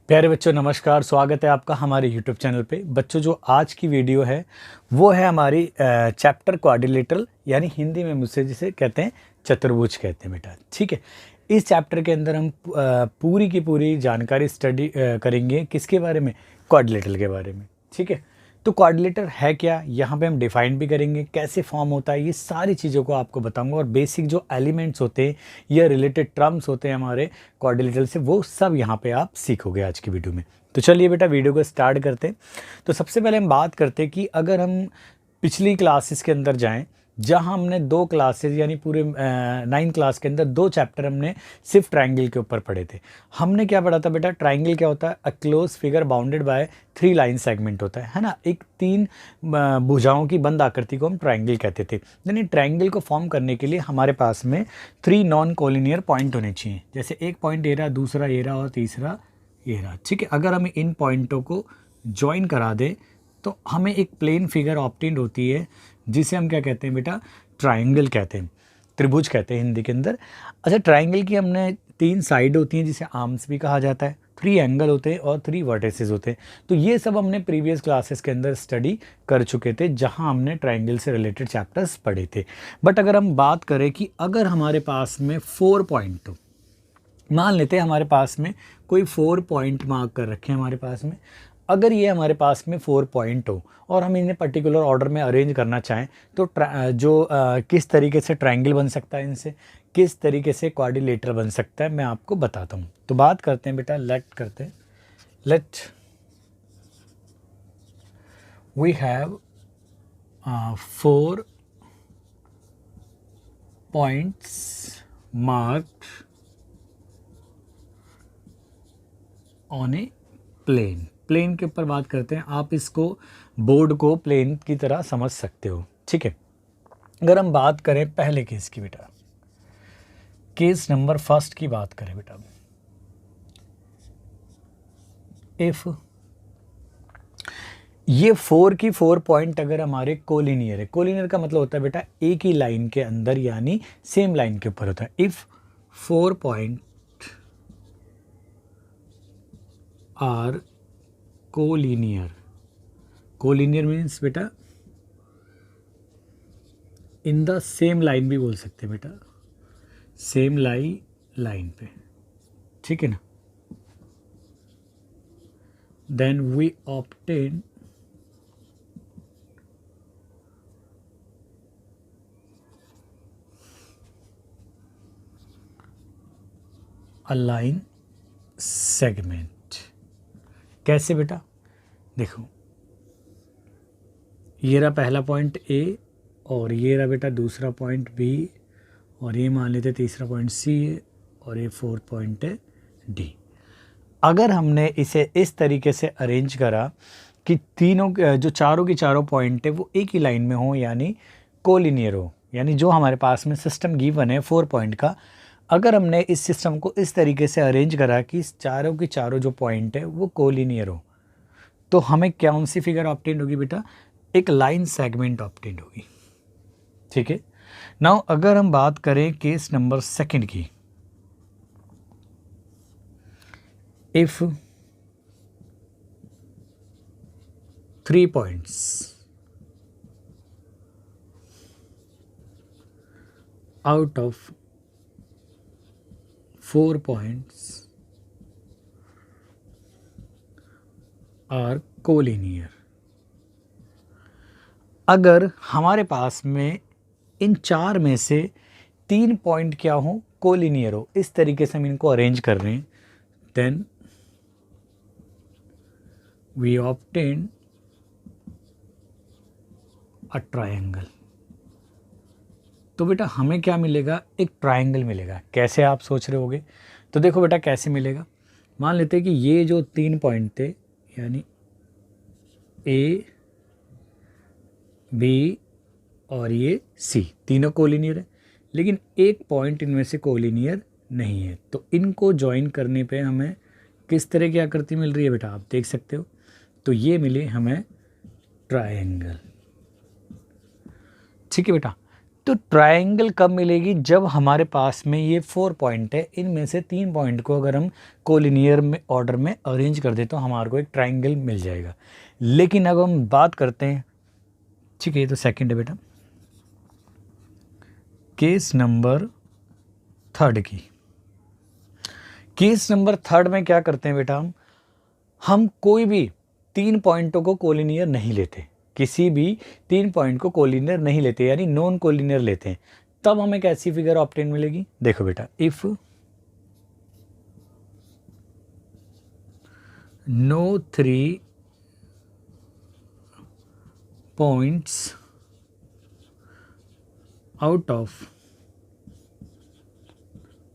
प्यारे बच्चों नमस्कार। स्वागत है आपका हमारे YouTube चैनल पे। बच्चों जो आज की वीडियो है वो है हमारी चैप्टर क्वाड्रिलेटरल, यानी हिंदी में मुझसे जिसे कहते हैं चतुर्भुज कहते हैं बेटा। ठीक है, इस चैप्टर के अंदर हम पूरी की पूरी जानकारी स्टडी करेंगे किसके बारे में, क्वाड्रिलेटरल के बारे में। ठीक है, तो क्वाड्रिलेटर है क्या, यहाँ पे हम डिफाइन भी करेंगे, कैसे फॉर्म होता है, ये सारी चीज़ों को आपको बताऊंगा। और बेसिक जो एलिमेंट्स होते हैं या रिलेटेड टर्म्स होते हैं हमारे क्वाड्रिलेटरल से, वो सब यहाँ पे आप सीखोगे आज की वीडियो में। तो चलिए बेटा वीडियो को स्टार्ट करते हैं। तो सबसे पहले हम बात करते हैं कि अगर हम पिछली क्लासेस के अंदर जाएं, जहां हमने दो क्लासेस यानी पूरे 9 क्लास के अंदर 2 चैप्टर हमने सिर्फ ट्रायंगल के ऊपर पढ़े थे। हमने क्या पढ़ा था बेटा, ट्रायंगल क्या होता है, a close figure bounded bye 3 line segment होता है ना। एक 3 भुजाओं की बंद आकृति को हम ट्रायंगल कहते थे। यानी ट्रायंगल को फॉर्म करने के लिए हमारे पास में 3 नॉन कोलिनियर पॉइंट होने चाहिए। जैसे एक पॉइंट ये रहा, दूसरा ये रहा और तीसरा ये रहा। ठीक है, अगर हम इन पॉइंटों को ज्वाइन करा दें तो हमें एक प्लेन फिगर ऑब्टेन्ड होती है, जिसे हम क्या कहते हैं बेटा, ट्रायंगल कहते हैं, त्रिभुज कहते हैं हिंदी के अंदर। अच्छा, ट्रायंगल की हमने 3 साइड होती हैं जिसे आर्म्स भी कहा जाता है, 3 एंगल होते हैं और 3 वर्टिसेस होते हैं। तो ये सब हमने प्रीवियस क्लासेस के अंदर स्टडी कर चुके थे, जहां हमने ट्रायंगल से रिलेटेड चैप्टर्स पढ़े थे। बट अगर हम बात करें कि अगर हमारे पास में 4 पॉइंट, तो मान लेते हैं हमारे पास में कोई 4 पॉइंट मार्क कर रखे हैं हमारे पास में। अगर ये हमारे पास में 4 पॉइंट हो और हम इन्हें पर्टिकुलर ऑर्डर में अरेंज करना चाहें, तो किस तरीके से ट्रायंगल बन सकता है, इनसे किस तरीके से क्वाड्रिलेटर बन सकता है, मैं आपको बताता हूँ। तो बात करते हैं बेटा, let we have 4 points marked on a plane के ऊपर बात करते हैं। आप इसको बोर्ड को प्लेन की तरह समझ सकते हो। ठीक है, अगर हम बात करें पहले केस की बेटा, केस नंबर फर्स्ट की बात करें बेटा, इफ ये 4 की 4 पॉइंट अगर हमारे कोलिनियर है, कोलिनियर का मतलब होता है बेटा एक ही लाइन के अंदर यानी सेम लाइन के ऊपर होता है। If 4 point are collinear, collinear means बेटा इन द सेम लाइन भी बोल सकते हैं बेटा, सेम लाइन पे। ठीक है ना, then we obtain a line segment. कैसे बेटा, देखो ये रहा पहला पॉइंट ए, और ये रहा बेटा दूसरा पॉइंट बी, और ये मान लेते तीसरा पॉइंट सी है, और ये 4th पॉइंट है डी। अगर हमने इसे इस तरीके से अरेंज करा कि तीनों जो चारों की चारों पॉइंट है वो एक ही लाइन में हो यानी कोलिनियर हो, यानी जो हमारे पास में सिस्टम गिवन है 4 पॉइंट का, अगर हमने इस सिस्टम को इस तरीके से अरेंज करा कि चारों की चारों जो पॉइंट है वो कोलिनियर हो, तो हमें कौन सी फिगर ऑब्टेन होगी बेटा, एक लाइन सेगमेंट ऑब्टेन होगी। ठीक है, नाउ अगर हम बात करें केस नंबर सेकंड की, if 3 points out of 4 points are collinear, अगर हमारे पास में इन 4 में से 3 पॉइंट क्या हो, कोलिनियर हो, इस तरीके से हम इनको अरेंज कर रहे हैं, then we obtain a triangle. तो बेटा हमें क्या मिलेगा, एक ट्रायंगल मिलेगा। कैसे आप सोच रहे होगे, तो देखो बेटा कैसे मिलेगा। मान लेते हैं कि ये जो 3 पॉइंट थे यानी ए बी और ये सी, तीनों कोलिनियर है, लेकिन एक पॉइंट इनमें से कोलिनियर नहीं है। तो इनको ज्वाइन करने पे हमें किस तरह की आकृति मिल रही है बेटा, आप देख सकते हो। तो ये मिले हमें ट्रायंगल। ठीक है बेटा, तो ट्रायंगल कब मिलेगी, जब हमारे पास में ये 4 पॉइंट है, इनमें से 3 पॉइंट को अगर हम कोलिनियर में ऑर्डर में अरेंज कर दे तो हमारे को एक ट्रायंगल मिल जाएगा। लेकिन अब हम बात करते हैं, ठीक है, ये तो सेकंड है बेटा, केस नंबर थर्ड की। केस नंबर थर्ड में क्या करते हैं बेटा, हम कोई भी 3 पॉइंटों को कोलिनियर नहीं लेते, किसी भी 3 पॉइंट को कोलिनियर नहीं लेते, यानी नॉन कोलिनियर लेते हैं। तब हमें कैसी फिगर ऑब्टेन मिलेगी, देखो बेटा, if no 3 points out of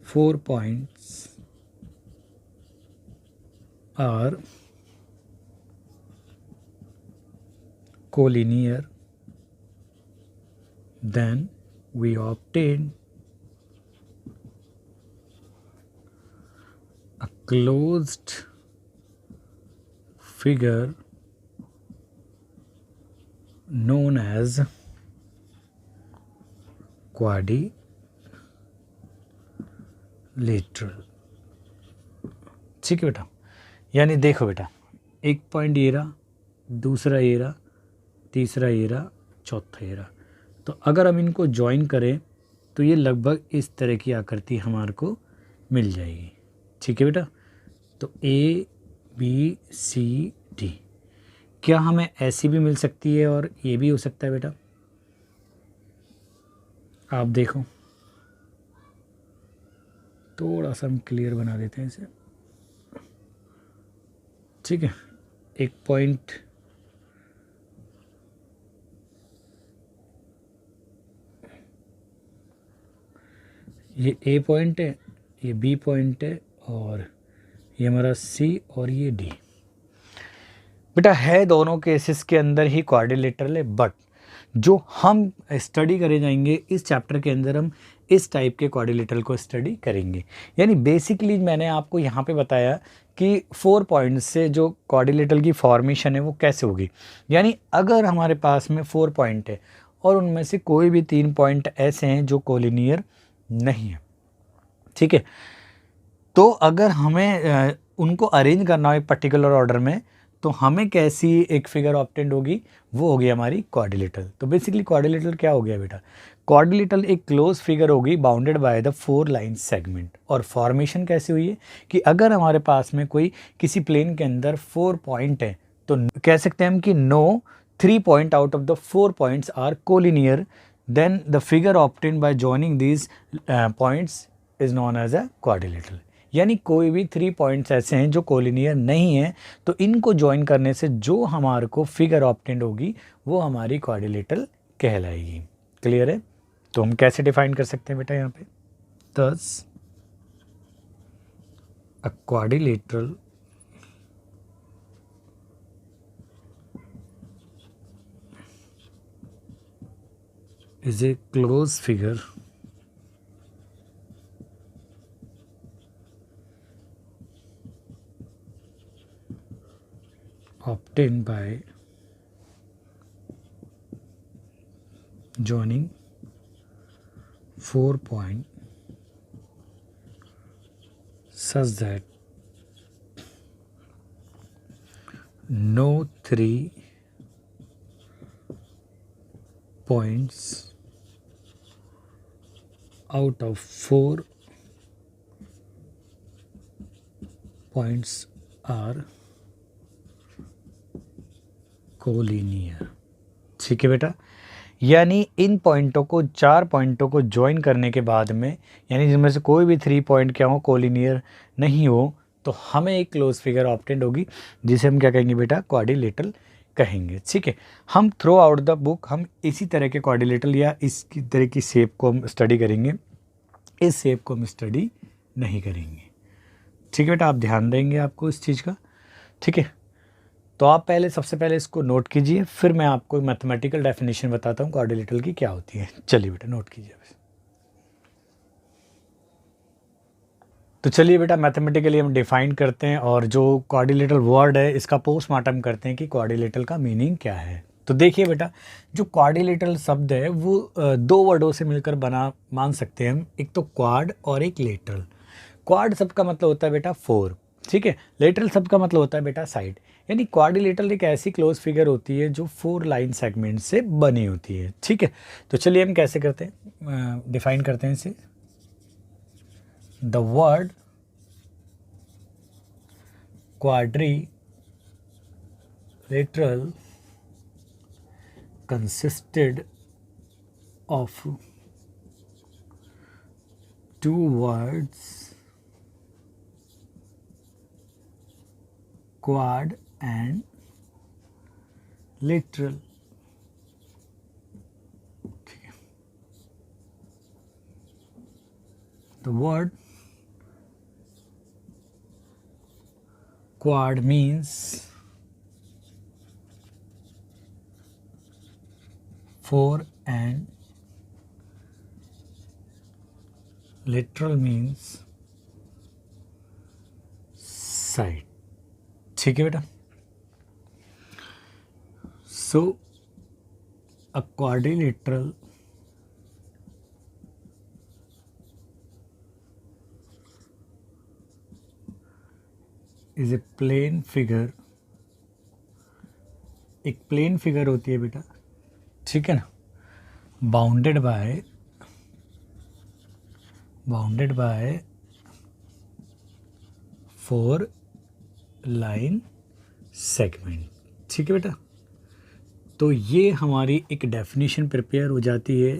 4 points are collinear, then we obtain a closed figure known as quadrilateral। ठीक है बेटा, यानी देखो बेटा, एक पॉइंट ये रहा, दूसरा ये रहा, तीसरा ये रहा, चौथा ये रहा। तो अगर हम इनको ज्वाइन करें तो ये लगभग इस तरह की आकृति हमारे को मिल जाएगी। ठीक है बेटा, तो ए बी सी डी, क्या हमें ऐसी भी मिल सकती है और ये भी हो सकता है बेटा, आप देखो, थोड़ा सा हम क्लियर बना देते हैं इसे। ठीक है, एक पॉइंट ये ए पॉइंट है, ये बी पॉइंट है, और ये हमारा सी, और ये डी। बेटा है दोनों केसेस के अंदर ही क्वाड्रिलेटरल है, बट जो हम स्टडी करे जाएंगे इस चैप्टर के अंदर, हम इस टाइप के क्वाड्रिलेटरल को स्टडी करेंगे। यानी बेसिकली मैंने आपको यहाँ पे बताया कि 4 पॉइंट से जो क्वाड्रिलेटरल की फॉर्मेशन है वो कैसे होगी। यानी अगर हमारे पास में 4 पॉइंट है और उनमें से कोई भी 3 पॉइंट ऐसे हैं जो कोलिनियर नहीं है, ठीक है, तो अगर हमें उनको अरेंज करना हो एक पर्टिकुलर ऑर्डर में, तो हमें कैसी एक फिगर ऑब्टेंड होगी, वो होगी हमारी क्वाड्रिलेटरल। तो बेसिकली क्वाड्रिलेटरल क्या हो गया बेटा, क्वाड्रिलेटरल एक क्लोज फिगर होगी bounded by the 4 line segment. और फॉर्मेशन कैसी हुई है कि अगर हमारे पास में कोई किसी प्लेन के अंदर 4 पॉइंट है तो कह सकते हैं हम कि no 3 point out of the 4 points are collinear, then the figure obtained by joining these points is known as a quadrilateral। यानी कोई भी 3 पॉइंट्स ऐसे हैं जो कोलिनियर नहीं है, तो इनको ज्वाइन करने से जो हमारे को फिगर ऑब्टेंड होगी वो हमारी क्वाड्रिलेटरल कहलाएगी। क्लियर है, तो हम कैसे डिफाइन कर सकते हैं बेटा यहाँ पे, thus a quadrilateral is a closed figure obtained by joining 4 points such that no 3 points out of 4 points are collinear. ठीक है बेटा, यानी इन पॉइंटों को 4 पॉइंटों को ज्वाइन करने के बाद में, यानी जिनमें से कोई भी 3 पॉइंट क्या हो, कोलिनियर नहीं हो, तो हमें एक क्लोज फिगर ऑब्टेंड होगी जिसे हम क्या कहेंगे बेटा, क्वाड्रिलेटरल कहेंगे। ठीक है, हम थ्रू आउट द बुक हम इसी तरह के क्वाड्रिलेटरल या इस तरह की शेप को हम स्टडी करेंगे, इस शेप को हम स्टडी नहीं करेंगे। ठीक है बेटा, आप ध्यान देंगे आपको इस चीज़ का। ठीक है, तो आप पहले सबसे पहले इसको नोट कीजिए, फिर मैं आपको मैथमेटिकल डेफिनेशन बताता हूँ क्वाड्रिलेटरल की क्या होती है। चलिए बेटा नोट कीजिए। तो चलिए बेटा मैथमेटिकली हम डिफाइन करते हैं और जो क्वाड्रिलेटरल वर्ड है इसका पोस्टमार्टम करते हैं कि क्वाड्रिलेटरल का मीनिंग क्या है। तो देखिए बेटा, जो क्वाड्रिलेटरल शब्द है वो दो वर्डों से मिलकर बना मान सकते हैं हम, एक तो क्वाड और एक लेटरल। क्वाड शब्द का मतलब होता है बेटा फोर, ठीक है। लेटरल शब्द का मतलब होता है बेटा साइड। यानी क्वाड्रिलेटरल एक ऐसी क्लोज फिगर होती है जो 4 लाइन सेगमेंट से बनी होती है, ठीक है। तो चलिए हम कैसे करते हैं, डिफाइन करते हैं इसे। The word quadrilateral consisted of two words, quad and lateral, ठीक है। The word quad means 4 and lateral means side, ठीक है बेटा। So a quadrilateral is a plane figure, एक प्लेन फिगर होती है बेटा, ठीक है ना, बाउंडेड बाय 4 लाइन सेगमेंट, ठीक है बेटा। तो ये हमारी एक डेफिनेशन प्रिपेयर हो जाती है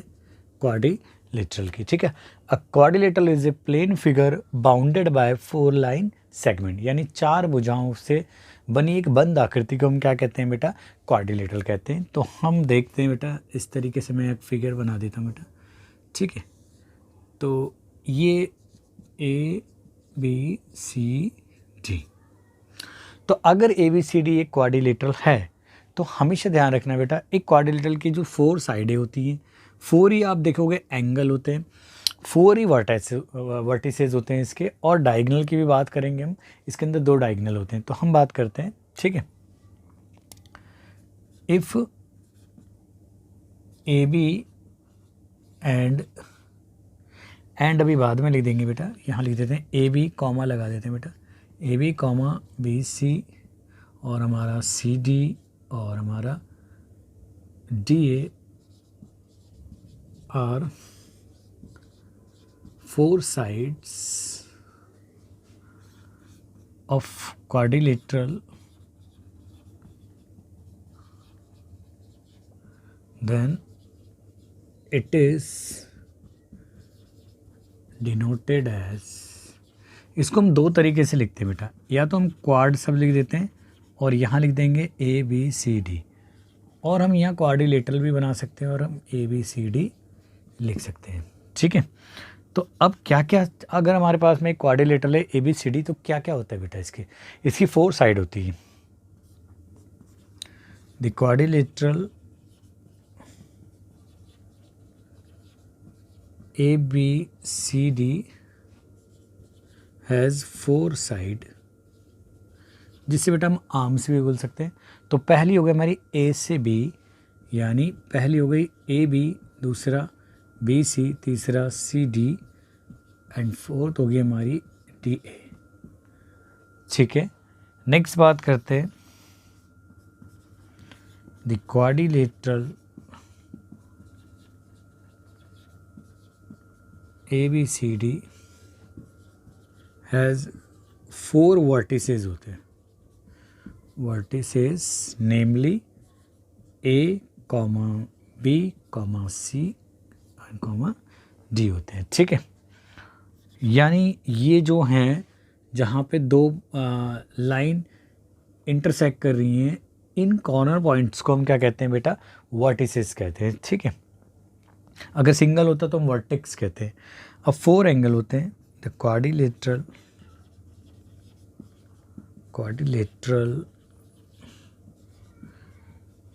क्वाड्रिलेटरल की, ठीक है। A quadrilateral is a plane figure bounded by 4 line segment, यानी 4 भुजाओं से बनी एक बंद आकृति को हम क्या कहते हैं बेटा, क्वाड्रिलेटरल कहते हैं। तो हम देखते हैं बेटा, इस तरीके से मैं एक फिगर बना देता हूँ बेटा, ठीक है। तो ये ए बी सी डी, तो अगर ए बी सी डी एक क्वाड्रिलेटरल है तो हमेशा ध्यान रखना बेटा, एक क्वाड्रिलेटरल की जो 4 साइडें होती हैं, 4 ही आप देखोगे एंगल होते हैं, 4 ही वर्टिसेस होते हैं इसके, और डायगोनल की भी बात करेंगे हम, इसके अंदर 2 डायगोनल होते हैं। तो हम बात करते हैं, ठीक है। इफ ए बी एंड अभी बाद में लिख देंगे बेटा, यहाँ लिख देते हैं ए बी कॉमा लगा देते हैं बेटा, A B comma B C, और हमारा सी डी और हमारा D A are 4 sides of quadrilateral, then it is denoted as, इसको हम 2 तरीके से लिखते हैं बेटा, या तो हम क्वाड सब लिख देते हैं और यहाँ लिख देंगे ए बी सी डी, और हम यहाँ क्वाड्रिलेटरल भी बना सकते हैं और हम ए बी सी डी लिख सकते हैं, ठीक है। तो अब क्या क्या, अगर हमारे पास में एक क्वाड्रिलेटरल है ए बी सी डी, तो क्या क्या होता है बेटा, इसकी 4 साइड होती है। The quadrilateral A B C D has 4 side, जिससे बेटा हम आर्म से भी बोल सकते हैं। तो पहली हो गई हमारी ए से बी, यानी पहली हो गई ए बी, दूसरा बी सी, तीसरा सी डी, एंड फोर्थ हो गई हमारी डी ए, ठीक है। नेक्स्ट बात करते हैं, the quadrilateral A B C D has 4 vertices होते हैं, vertices namely A comma B comma C and comma D होते हैं, ठीक है। यानी ये जो हैं, जहाँ पे 2 लाइन इंटरसेक्ट कर रही हैं, इन कॉर्नर पॉइंट्स को हम क्या कहते हैं बेटा, वर्टिसेस कहते हैं, ठीक है। अगर सिंगल होता तो हम वर्टेक्स कहते हैं। अब 4 एंगल होते हैं, द क्वाड्रिलेटरल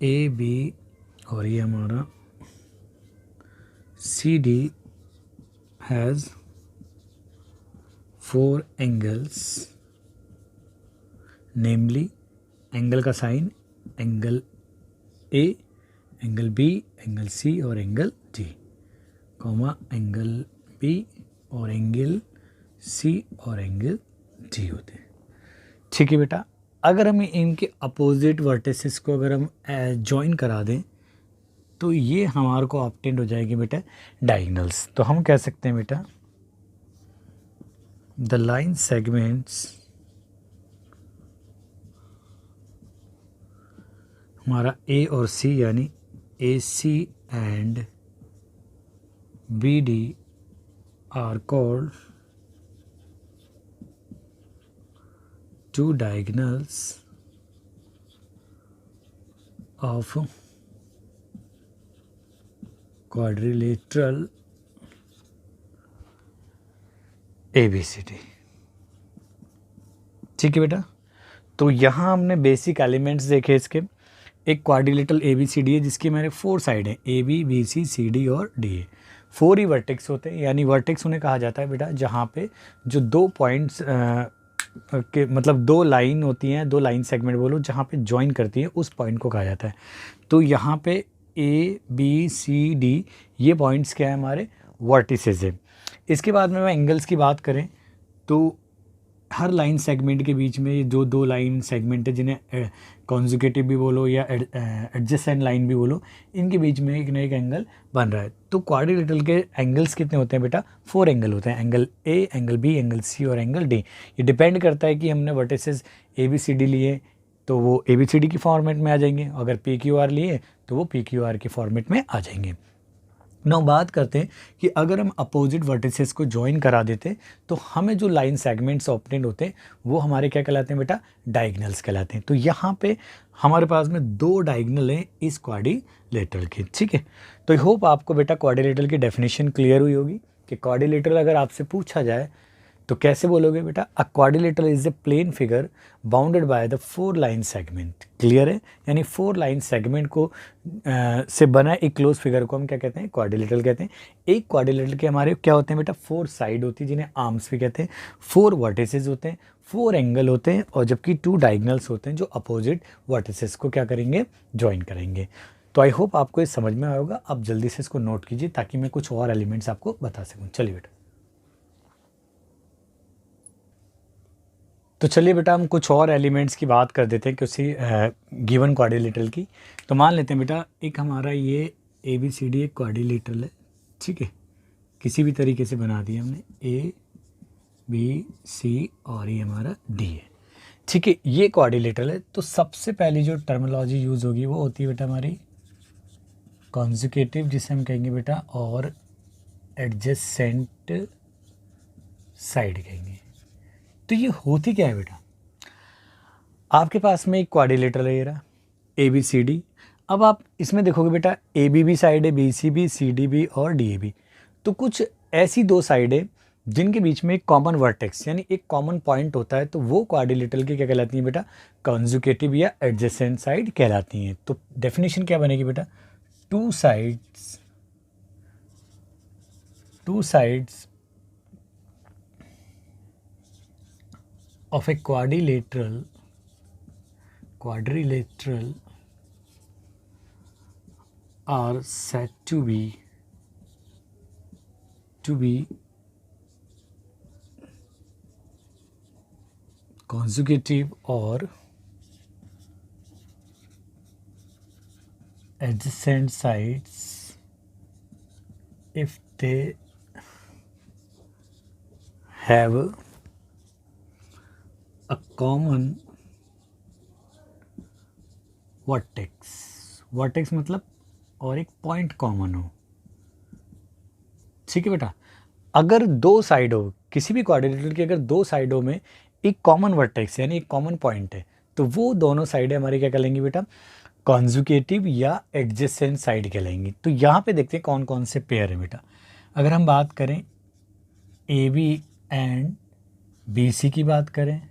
ए बी और ये हमारा C D has 4 angles, namely angle का sign angle A angle B, angle C और angle D, comma angle B और एंगल सी और एंगल डी होते हैं। ठीक है बेटा, अगर हम इनके अपोजिट वर्टिसेस को अगर हम जॉइन करा दें तो ये हमारे को ऑब्टेन हो जाएगी बेटा डायगोनल्स। तो हम कह सकते हैं बेटा द लाइन सेगमेंट्स हमारा ए और सी यानी A C and B D are called two diagonals of quadrilateral ABCD। ठीक है बेटा, तो यहाँ हमने बेसिक एलिमेंट्स देखे इसके। एक क्वाड्रिलेटरल ABCD है जिसकी मेरे 4 साइड हैं, AB BC CD और DA। 4 ही वर्टेक्स होते हैं, यानी वर्टेक्स उन्हें कहा जाता है बेटा जहाँ पे जो 2 पॉइंट्स के मतलब 2 लाइन होती हैं, 2 लाइन सेगमेंट बोलो जहाँ पे ज्वाइन करती है, उस पॉइंट को कहा जाता है। तो यहाँ पे ABCD ये पॉइंट्स क्या है हमारे वर्टिसेस है। इसके बाद में एंगल्स की बात करें तो हर लाइन सेगमेंट के बीच में जो 2 लाइन सेगमेंट है जिन्हें कॉन्जुगेटिव भी बोलो या एडजेसेंट लाइन भी बोलो, इनके बीच में एक न एक एंगल बन रहा है। तो क्वाड्रिलेटरल के एंगल्स कितने होते हैं बेटा? 4 एंगल होते हैं, angle A, angle B, angle C और एंगल डी। ये डिपेंड करता है कि हमने वर्टिसेस ABCD लिए तो वो ABCD की फॉर्मेट में आ जाएंगे, अगर PQR लिए तो वो PQR के फॉर्मेट में आ जाएंगे। नौ बात करते हैं कि अगर हम अपोजिट वर्टिसेस को ज्वाइन करा देते तो हमें जो लाइन सेगमेंट्स ऑब्टेन होते हैं वो हमारे क्या कहलाते हैं बेटा? डायगोनल्स कहलाते हैं। तो यहाँ पे हमारे पास में 2 डायगोनल हैं इस क्वाड्रिलेटरल के। ठीक है, तो आई होप आपको बेटा क्वाड्रिलेटरल की डेफिनेशन क्लियर हुई होगी कि क्वाड्रिलेटरल अगर आपसे पूछा जाए तो कैसे बोलोगे बेटा? A quadrilateral is a plane figure bounded by the 4 line segment. Clear है, यानी 4 लाइन सेगमेंट को से बना एक क्लोज फिगर को हम क्या कहते हैं? क्वाड्रिलेटरल कहते हैं। एक क्वाड्रिलेटरल के हमारे क्या होते हैं बेटा? 4 साइड होती है जिन्हें आर्म्स भी कहते हैं, 4 वर्टिसेस होते हैं, 4 एंगल होते हैं और जबकि 2 डायगोनल्स होते हैं जो अपोजिट वर्टिसेस को क्या करेंगे? ज्वाइन करेंगे। तो आई होप आपको ये समझ में आया होगा। आप जल्दी से इसको नोट कीजिए ताकि मैं कुछ और एलिमेंट्स आपको बता सकूँ। चलिए बेटा, तो चलिए बेटा हम कुछ और एलिमेंट्स की बात कर देते हैं कि उसी गिवन क्वाड्रिलेटरल की। तो मान लेते हैं बेटा एक हमारा ये ABCD एक क्वाड्रिलेटरल है। ठीक है, किसी भी तरीके से बना दिया हमने, ABC और ये हमारा D है। ठीक है, ये क्वाड्रिलेटरल है। तो सबसे पहली जो टर्मिनोलॉजी यूज़ होगी वो होती है बेटा हमारी कॉन्जुगेटिव, जिसे हम कहेंगे बेटा, और एडजेसेंट साइड कहेंगे। तो ये होती क्या है बेटा? आपके पास में एक क्वाड्रिलेटरल है ये रहा ABCD। अब आप इसमें देखोगे बेटा AB भी साइड है, BC भी, CD भी और DA भी। तो कुछ ऐसी 2 साइड है जिनके बीच में एक कॉमन वर्टेक्स यानी एक कॉमन पॉइंट होता है, तो वो क्वाड्रिलेटरल की क्या कहलाती हैं बेटा? कॉन्जुगेटिव या एडजेसेंट साइड कहलाती हैं। तो डेफिनेशन क्या बनेगी बेटा? Two sides of a quadrilateral are said to be consecutive or adjacent sides if they have a common vertex मतलब और एक पॉइंट कॉमन हो। ठीक है बेटा, अगर 2 साइड हो किसी भी क्वाड्रिलेटरल की, अगर 2 साइडों में एक कॉमन वर्टेक्स यानी एक कॉमन पॉइंट है, तो वो दोनों साइडें हमारी क्या कहलाएंगी बेटा? कॉन्जुगेटिव या एडजेसेंट साइड कहलाएंगी। तो यहाँ पे देखते हैं कौन कौन से पेयर है बेटा। अगर हम बात करें AB एंड BC की बात करें,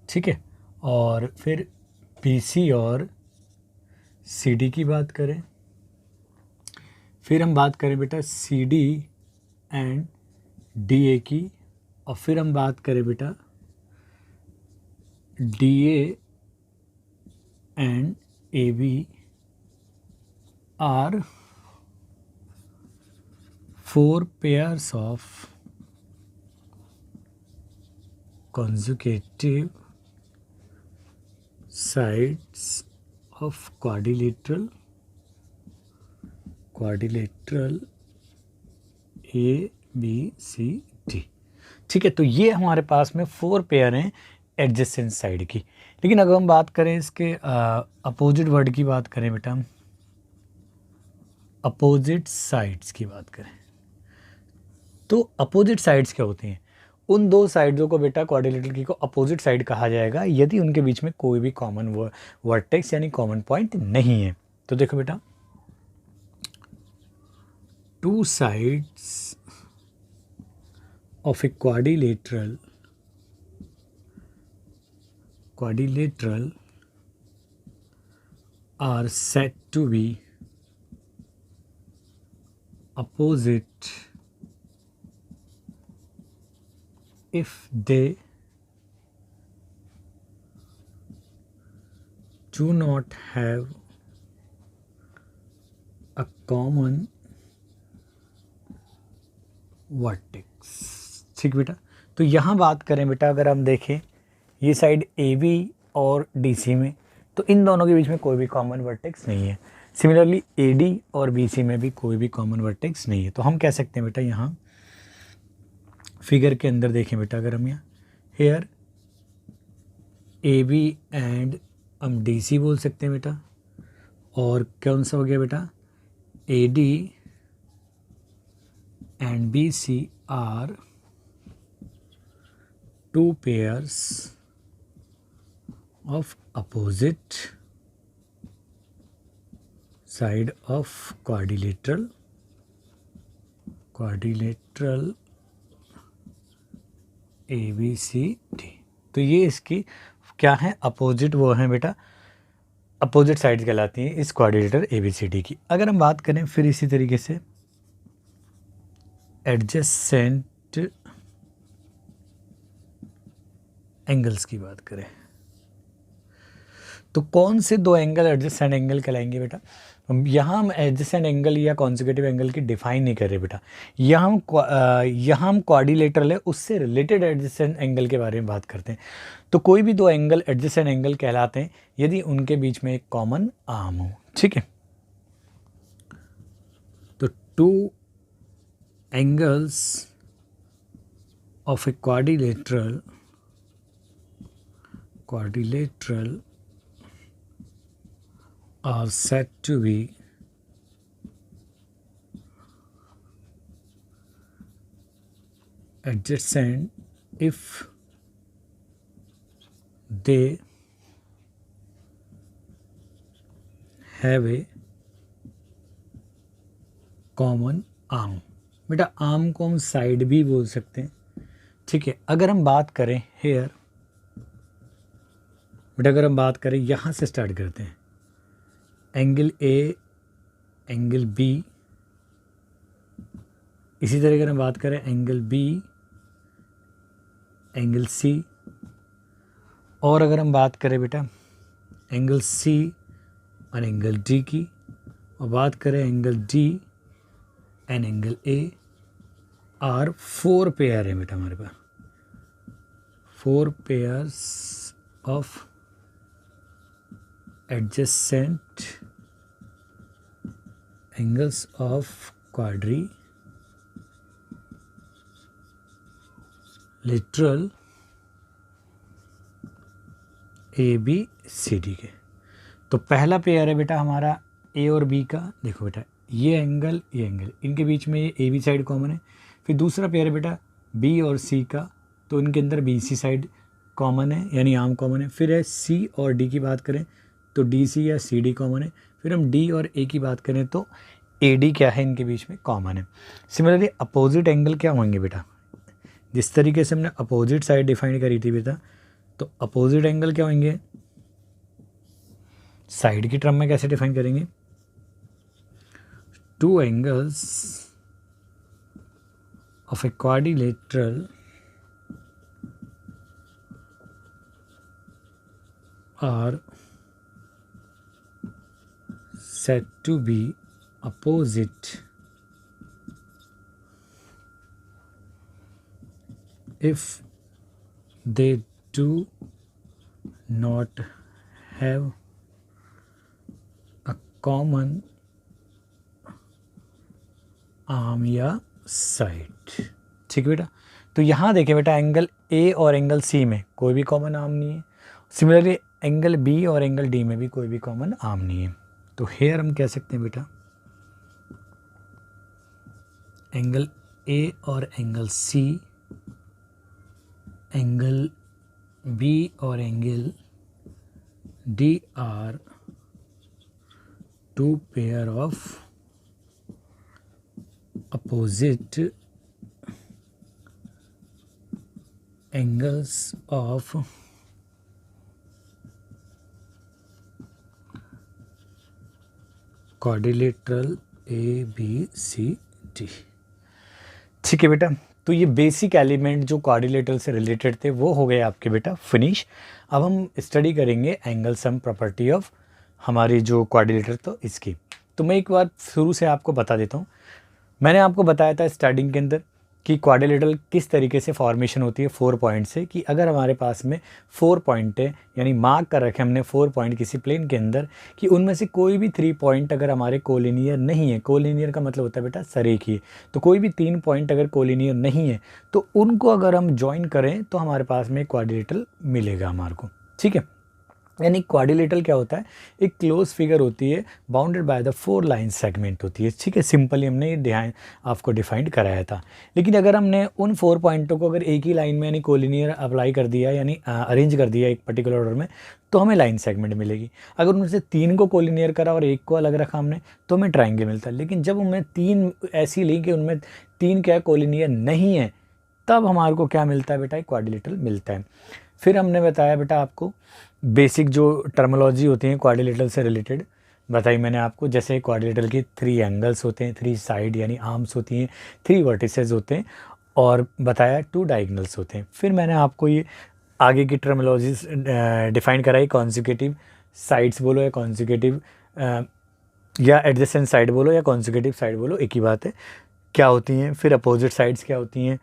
ठीक है, और फिर BC और CD की बात करें, फिर हम बात करें बेटा CD एंड DA की, और फिर हम बात करें बेटा DA and AB are four pairs of consecutive sides of quadrilateral A B C D. ठीक है, तो ये हमारे पास में 4 पेयर हैं एडजेसेंट साइड की। लेकिन अगर हम बात करें इसके अपोजिट वर्ड की बात करें बेटा, हम अपोजिट साइड्स की बात करें तो अपोजिट साइड्स क्या होते हैं? उन दो साइड्सों को बेटा क्वाड्रिलेटरल की को अपोजिट साइड कहा जाएगा यदि उनके बीच में कोई भी कॉमन वर्टेक्स यानी कॉमन पॉइंट नहीं है। तो देखो बेटा, two sides of A quadrilateral are said to be opposite if they do not have a common vertex. ठीक बेटा, तो यहाँ बात करें बेटा, अगर हम देखें ये साइड ए बी और डी सी में, तो इन दोनों के बीच में कोई भी कॉमन वर्टेक्स नहीं है। सिमिलरली ए डी और बी सी में भी कोई भी कॉमन वर्टेक्स नहीं है। तो हम कह सकते हैं बेटा, यहाँ फिगर के अंदर देखें बेटा, अगर हम यहाँ हेयर ए बी एंड हम डी सी बोल सकते हैं बेटा, और कौन सा हो गया बेटा, A D and BC are two pairs of opposite side of quadrilateral ABCD। तो ये इसकी क्या है, अपोजिट वो है बेटा, अपोजिट साइड कहलाती हैं इस क्वाड्रिलेटरल ABCD की। अगर हम बात करें फिर इसी तरीके से एडजेसेंट एंगल्स की बात करें, तो कौन से दो एंगल एडजेसेंट एंगल कहलाएंगे बेटा? यहाँ हम एडजेसेंट एंगल या कॉन्सेक्यूटिव एंगल की डिफाइन नहीं कर रहे बेटा, यहाँ हम क्वाड्रिलेटरल है उससे रिलेटेड एडजेसेंट एंगल के बारे में बात करते हैं। तो कोई भी दो एंगल एडजेसेंट एंगल कहलाते हैं यदि उनके बीच में एक कॉमन आर्म हो। ठीक है, तो to angles of a quadrilateral are said to be adjacent if they have a common arm। बेटा आर्म को हम साइड भी बोल सकते हैं। ठीक है, अगर हम बात करें हेयर बेटा, अगर हम बात करें यहाँ से स्टार्ट करते हैं, एंगल ए, एंगल बी, इसी तरह अगर हम बात करें एंगल बी, एंगल सी, और अगर हम बात करें बेटा एंगल सी और एंगल डी की, और बात करें angle D and angle A, are 4 pair है बेटा हमारे पास, 4 pairs of adjacent angles of quadrilateral ABCD के। तो पहला पेयर है बेटा हमारा ए और बी का। देखो बेटा, ये एंगल इनके बीच में ये ए बी साइड कॉमन है। फिर दूसरा पेयर है बेटा बी और सी का, तो इनके अंदर बी सी साइड कॉमन है यानी आर्म कॉमन है। फिर है सी और डी की बात करें तो डी सी या सी डी कॉमन है। फिर हम डी और ए की बात करें तो ए डी क्या है, इनके बीच में कॉमन है। सिमिलरली अपोजिट एंगल क्या होंगे बेटा, जिस तरीके से हमने अपोजिट साइड डिफाइन करी थी बेटा, तो अपोजिट एंगल क्या होंगे, साइड की टर्म में कैसे डिफाइन करेंगे, two angles of a quadrilateral are said to be opposite if they do not have a common arm या साइड। ठीक है बेटा, तो यहाँ देखें बेटा एंगल ए और एंगल सी में कोई भी कॉमन आर्म नहीं है। सिमिलरली एंगल बी और एंगल डी में भी कोई भी कॉमन आर्म नहीं है। तो हेयर हम कह सकते हैं बेटा एंगल ए और एंगल सी, एंगल बी और angle D are two pair of opposite angles of quadrilateral A B C D। ठीक है बेटा, तो ये बेसिक एलिमेंट जो क्वाड्रिलेटरल से रिलेटेड थे वो हो गए आपके बेटा फिनिश। अब हम स्टडी करेंगे एंगल सम प्रॉपर्टी ऑफ हमारी जो क्वाड्रिलेटरल तो इसकी। तो मैं एक बार शुरू से आपको बता देता हूँ। मैंने आपको बताया था स्टार्टिंग के अंदर कि क्वाड्रिलेटरल किस तरीके से फॉर्मेशन होती है 4 पॉइंट से, कि अगर हमारे पास में 4 पॉइंट है यानी मार्क कर रखे हमने 4 पॉइंट किसी प्लेन के अंदर, कि उनमें से कोई भी 3 पॉइंट अगर हमारे कोलिनियर नहीं है, कोलिनियर का मतलब होता है बेटा सरेखीय, तो कोई भी 3 पॉइंट अगर कोलिनियर नहीं है तो उनको अगर हम ज्वाइन करें तो हमारे पास में क्वाड्रिलेटरल मिलेगा हमारे को। ठीक है, यानी क्वाड्रिलेटरल क्या होता है, एक क्लोज फिगर होती है bounded by the 4 line segment होती है। ठीक है, सिंपली हमने ये आपको डिफाइंड कराया था। लेकिन अगर हमने उन 4 पॉइंटों को अगर एक ही लाइन में यानी कोलिनियर अप्लाई कर दिया यानी अरेंज कर दिया एक पर्टिकुलर ऑर्डर में, तो हमें लाइन सेगमेंट मिलेगी। अगर उनमें से 3 को कोलिनियर करा और एक को अलग रखा हमने तो हमें ट्राइंगल मिलता है। लेकिन जब हमें 3 ऐसी ली कि उनमें 3 क्या कोलिनियर नहीं है, तब हमारे को क्या मिलता है बेटा, एक क्वाड्रिलेटरल मिलता है। फिर हमने बताया बेटा आपको बेसिक जो टर्मोलॉजी होती है क्वाड्रिलेटरल से रिलेटेड बताई मैंने आपको, जैसे क्वाड्रिलेटरल की 3 एंगल्स होते हैं, 3 साइड यानी आर्म्स होती हैं, 3 वर्टिसेस होते हैं और बताया 2 डायगोनल्स होते हैं। फिर मैंने आपको ये आगे की टर्मोलॉजी डिफाइन कराई, कॉन्जिक्यूटिव साइड्स बोलो या कॉन्जिक्यूटिव या एडजेसेंट साइड बोलो या कॉन्जिक्यूटिव साइड बोलो, एक ही बात है, क्या होती हैं। फिर अपोजिट साइड्स क्या होती हैं,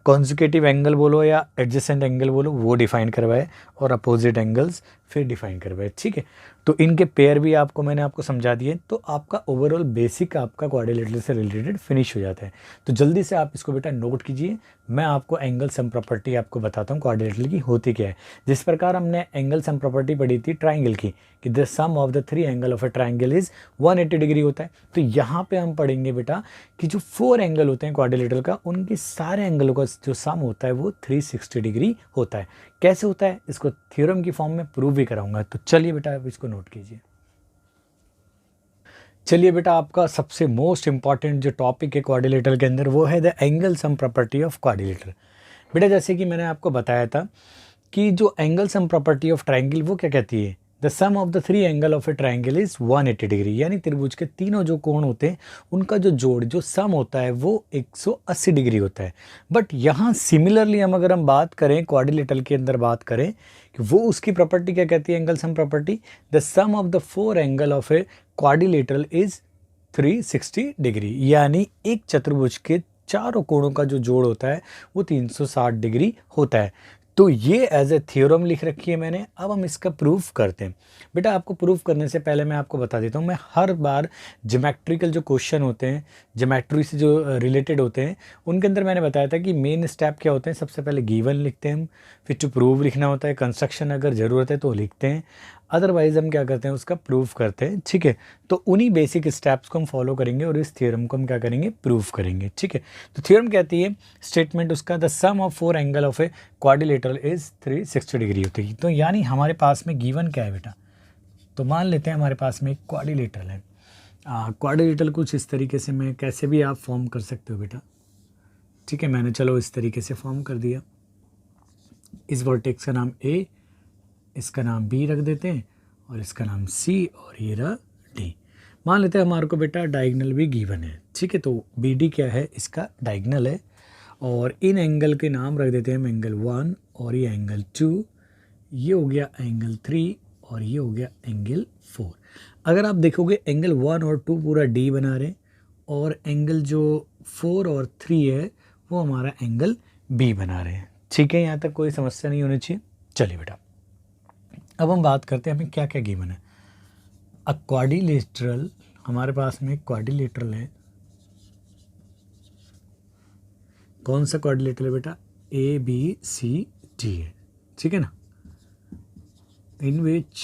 कॉन्जिक्यूटिव एंगल बोलो या एडजेसेंट एंगल बोलो, वो डिफाइन करवाए और अपोजिट एंगल्स फिर डिफाइन करवाए। ठीक है, तो इनके पेयर भी मैंने आपको समझा दिए, तो आपका ओवरऑल बेसिक आपका क्वाड्रिलेटरल से रिलेटेड फिनिश हो जाता है। तो जल्दी से आप इसको बेटा नोट कीजिए। मैं आपको एंगल सम प्रॉपर्टी आपको बताता हूँ क्वाड्रिलेटरल की होती क्या है। जिस प्रकार हमने एंगल सम प्रॉपर्टी पढ़ी थी ट्राइंगल की, कि the sum of the 3 angle of a triangle is 180 degree होता है। तो यहाँ पे हम पढ़ेंगे बेटा कि जो 4 एंगल होते हैं क्वाड्रिलेटरल का, उनके सारे एंगलों का जो सम होता है वो 360 डिग्री होता है। कैसे होता है, इसको थ्योरम की फॉर्म में प्रूव भी कराऊंगा। तो चलिए बेटा आप इसको नोट कीजिए। चलिए बेटा, आपका सबसे मोस्ट इंपॉर्टेंट जो टॉपिक है क्वाड्रिलेटरल के अंदर वो है the angle sum property of quadrilateral. बेटा जैसे कि मैंने आपको बताया था कि जो angle sum property of triangle वो क्या कहती है, the sum of the 3 angle of a triangle is 180 degree, यानी त्रिभुज के तीनों जो कोण होते हैं उनका जो जोड़ जो सम होता है वो 180 डिग्री होता है। बट यहाँ सिमिलरली अगर हम बात करें क्वाड्रिलेटरल के अंदर बात करें कि वो उसकी प्रॉपर्टी क्या कहती है, angle sum property, the sum of the 4 angle of a quadrilateral is 360 degree, यानी एक चतुर्भुज के चारों कोणों का जो जोड़ होता है वो 360 डिग्री होता है। तो ये एज ए थ्योरम लिख रखी है मैंने। अब हम इसका प्रूफ करते हैं। बेटा आपको प्रूफ करने से पहले मैं आपको बता देता हूँ, मैं हर बार ज्योमेट्रिकल जो क्वेश्चन होते हैं ज्योमेट्री से जो रिलेटेड होते हैं उनके अंदर मैंने बताया था कि मेन स्टेप क्या होते हैं। सबसे पहले गिवन लिखते हैं हम, फिर टू प्रूव लिखना होता है, कंस्ट्रक्शन अगर ज़रूरत है तो लिखते हैं, अदरवाइज हम क्या करते हैं उसका प्रूफ करते हैं। ठीक है, तो उन्हीं बेसिक स्टेप्स को हम फॉलो करेंगे और इस थ्योरम को हम क्या करेंगे, प्रूफ करेंगे। ठीक है, तो थ्योरम कहती है स्टेटमेंट उसका, the sum of 4 angle of a quadrilateral is 360 degree होती है। तो यानी हमारे पास में गिवन क्या है बेटा, तो मान लेते हैं हमारे पास में एक क्वाड्रिलेटरल है। क्वाड्रिलेटरल कुछ इस तरीके से मैं कैसे भी आप फॉर्म कर सकते हो बेटा। ठीक है, मैंने चलो इस तरीके से फॉर्म कर दिया। इस वर्टेक्स का नाम ए, इसका नाम बी रख देते हैं और इसका नाम सी और ये रहा डी। मान लेते हैं हमारे को बेटा डायगोनल भी गिवन है। ठीक है, तो बी डी क्या है, इसका डायगोनल है और इन एंगल के नाम रख देते हैं हम एंगल 1 और ये एंगल 2, ये हो गया एंगल 3 और ये हो गया एंगल 4। अगर आप देखोगे एंगल 1 और 2 पूरा डी बना रहे हैं और एंगल जो 4 और 3 है वो हमारा एंगल बी बना रहे हैं। ठीक है, यहाँ तक कोई समस्या नहीं होनी चाहिए। चलिए बेटा, अब हम बात करते हैं हमें क्या क्या गिवन है। अ क्वाड्रिलेटरल, हमारे पास में क्वाड्रिलेटरल है। कौन सा क्वाड्रिलेटरल है बेटा? ए बी सी डी है, ठीक है ना। In which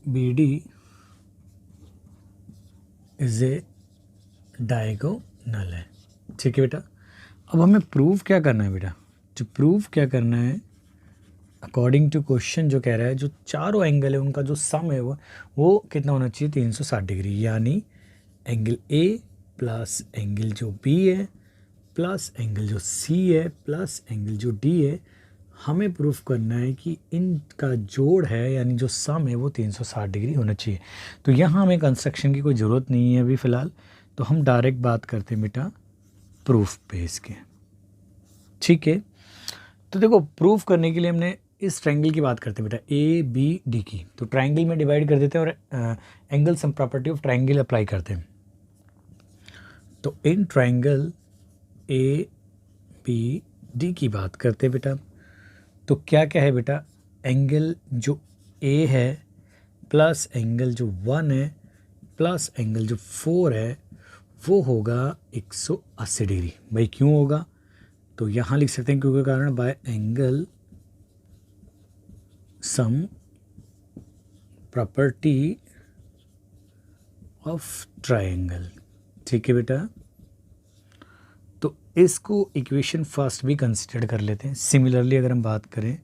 B D is a diagonal है, ठीक है बेटा। अब हमें प्रूव क्या करना है बेटा? जो प्रूव क्या करना है, अकॉर्डिंग टू क्वेश्चन जो कह रहा है जो चारों एंगल है उनका जो सम है वो कितना होना चाहिए? 360 डिग्री, यानी एंगल ए प्लस एंगल जो बी है प्लस एंगल जो सी है प्लस एंगल जो डी है, हमें प्रूफ करना है कि इनका जोड़ है यानी जो सम है वो 360 डिग्री होना चाहिए। तो यहाँ हमें कंस्ट्रक्शन की कोई ज़रूरत नहीं है अभी फ़िलहाल, तो हम डायरेक्ट बात करते हैं बेटा प्रूफ पे इसके, ठीक है। तो देखो, प्रूफ करने के लिए हमने इस ट्रायंगल की बात करते हैं बेटा, ए बी डी की। तो ट्रायंगल में डिवाइड कर देते हैं और angle sum property of triangle apply करते हैं। तो इन ट्रायंगल ए बी डी की बात करते हैं बेटा, तो क्या क्या है बेटा? एंगल जो ए है प्लस एंगल जो 1 है प्लस एंगल जो 4 है वो होगा 180 डिग्री। भाई क्यों होगा? तो यहाँ लिख सकते हैं क्योंकि कारण bye angle sum property of triangle, ठीक है बेटा। तो इसको इक्वेशन फर्स्ट भी कंसिडर कर लेते हैं। सिमिलरली अगर हम बात करें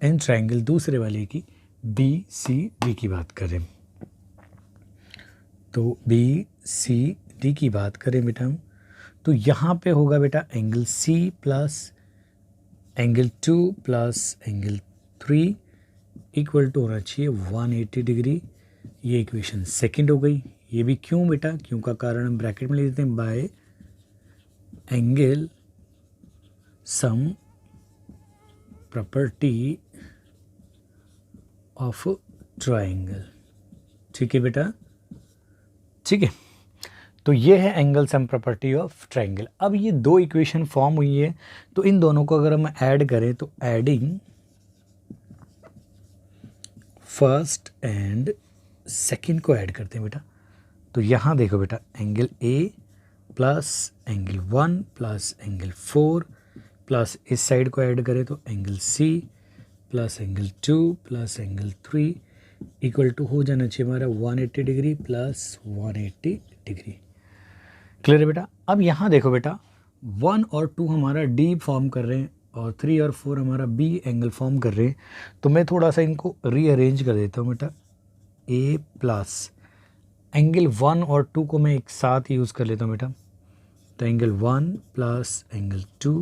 इन ट्रायंगल दूसरे वाले की बी सी डी की बात करें, तो बी सी डी की बात करें बेटा हम, तो यहाँ पे होगा बेटा angle C plus angle 2 plus angle 3 equal to होना चाहिए 180 डिग्री। ये इक्वेशन सेकंड हो गई। ये भी क्यों बेटा? क्यों का कारण हम ब्रैकेट में लिख देते हैं bye angle sum property of triangle, ठीक है बेटा, ठीक है। तो ये है angle sum property of triangle. अब ये दो इक्वेशन फॉर्म हुई है, तो इन दोनों को अगर हम ऐड करें तो एडिंग फर्स्ट एंड सेकंड को ऐड करते हैं बेटा। तो यहाँ देखो बेटा, angle A plus angle 1 plus angle 4 plus इस साइड को ऐड करें तो angle C plus angle 2 plus angle 3 equal to हो जाना चाहिए हमारा 180 डिग्री प्लस 180 डिग्री। क्लियर है बेटा? अब यहाँ देखो बेटा, 1 और 2 हमारा डी फॉर्म कर रहे हैं और 3 और 4 हमारा बी एंगल फॉर्म कर रहे हैं। तो मैं थोड़ा सा इनको रीअरेंज कर देता हूँ बेटा। ए प्लस एंगल 1 और 2 को मैं एक साथ यूज़ कर लेता हूँ बेटा। तो एंगल 1 प्लस एंगल 2